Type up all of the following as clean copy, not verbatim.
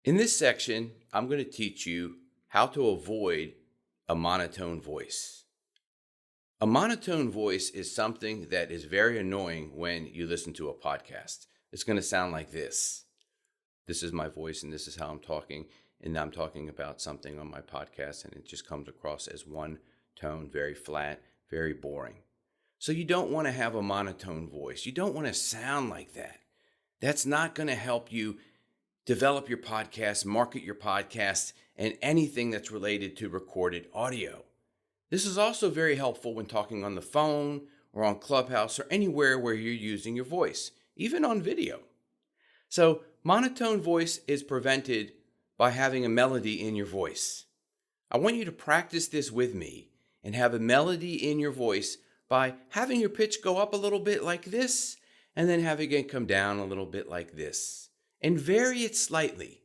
In this section, I'm going to teach you how to avoid a monotone voice. A monotone voice is something that is very annoying when you listen to a podcast. It's going to sound like this. This is my voice and this is how I'm talking, and I'm talking about something on my podcast, and it just comes across as one tone, very flat, very boring. So you don't want to have a monotone voice. You don't want to sound like that. That's not going to help you develop your podcast, market your podcast, and anything that's related to recorded audio. This is also very helpful when talking on the phone or on Clubhouse or anywhere where you're using your voice, even on video. So monotone voice is prevented by having a melody in your voice. I want you to practice this with me and have a melody in your voice by having your pitch go up a little bit like this, and then having it come down a little bit like this, and vary it slightly.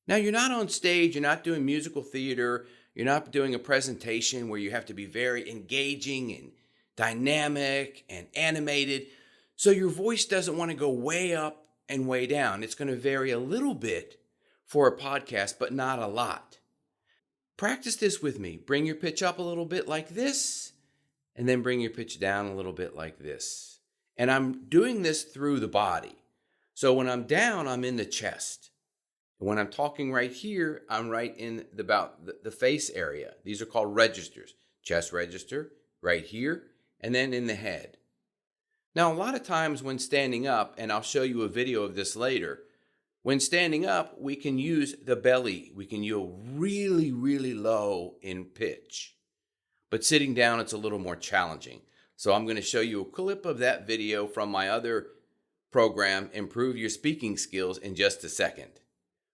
Now, you're not on stage, you're not doing musical theater, you're not doing a presentation where you have to be very engaging and dynamic and animated. So your voice doesn't want to go way up and way down. It's going to vary a little bit for a podcast, but not a lot. Practice this with me. Bring your pitch up a little bit like this, and then bring your pitch down a little bit like this. And I'm doing this through the body. So when I'm down, I'm in the chest. When I'm talking right here, I'm right in the face area. These are called registers. Chest register, right here, and then in the head. Now, a lot of times when standing up, and I'll show you a video of this later, when standing up, we can use the belly. We can go really, really low in pitch. But sitting down, it's a little more challenging. So I'm going to show you a clip of that video from my other program, Improve Your Speaking Skills, in just a second.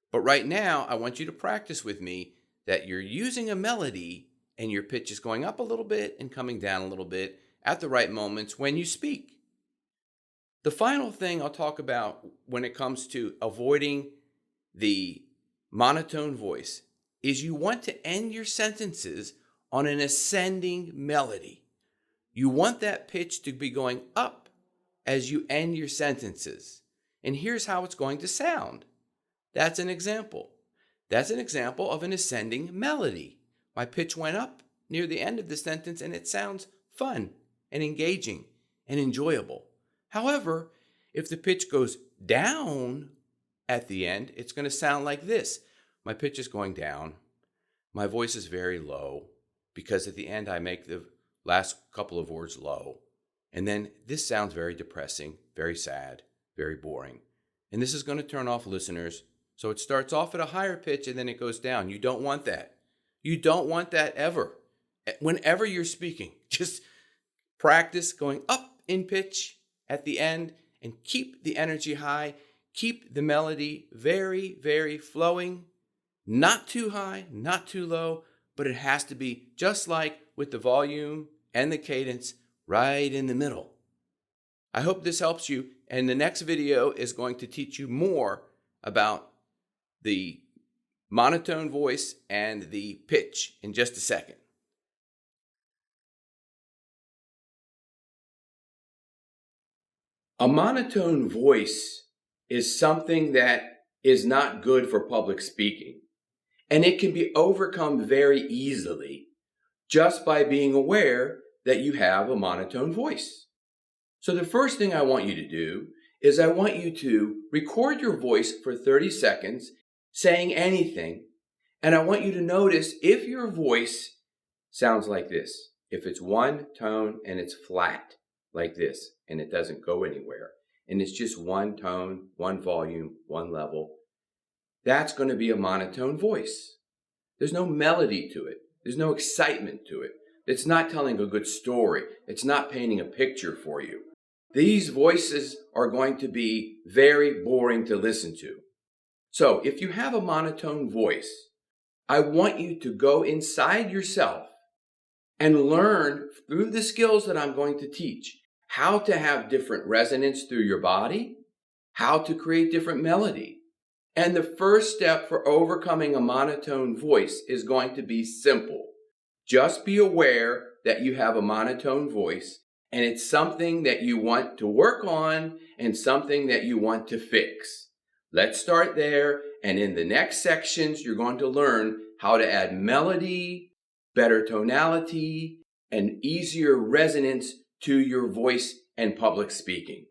But right now, I want you to practice with me that you're using a melody and your pitch is going up a little bit and coming down a little bit at the right moments when you speak. The final thing I'll talk about when it comes to avoiding the monotone voice is you want to end your sentences on an ascending melody. You want that pitch to be going up as you end your sentences. And here's how it's going to sound. That's an example. That's an example of an ascending melody. My pitch went up near the end of the sentence and it sounds fun and engaging and enjoyable. However, if the pitch goes down at the end, it's going to sound like this. My pitch is going down. My voice is very low because at the end I make the last couple of words low. And then this sounds very depressing, very sad, very boring. And this is going to turn off listeners. So it starts off at a higher pitch and then it goes down. You don't want that. You don't want that ever. Whenever you're speaking, just practice going up in pitch at the end and keep the energy high. Keep the melody very, very flowing. Not too high, not too low, but it has to be just like with the volume and the cadence right in the middle. I hope this helps you. And the next video is going to teach you more about the monotone voice and the pitch in just a second. A monotone voice is something that is not good for public speaking, and it can be overcome very easily just by being aware that you have a monotone voice. So the first thing I want you to do is I want you to record your voice for 30 seconds saying anything, and I want you to notice if your voice sounds like this, if it's one tone and it's flat like this and it doesn't go anywhere, and it's just one tone, one volume, one level, that's going to be a monotone voice. There's no melody to it. There's no excitement to it. It's not telling a good story. It's not painting a picture for you. These voices are going to be very boring to listen to. So if you have a monotone voice, I want you to go inside yourself and learn through the skills that I'm going to teach how to have different resonance through your body, how to create different melody. And the first step for overcoming a monotone voice is going to be simple. Just be aware that you have a monotone voice and it's something that you want to work on and something that you want to fix. Let's start there, And in the next sections, you're going to learn how to add melody, better tonality, and easier resonance to your voice and public speaking.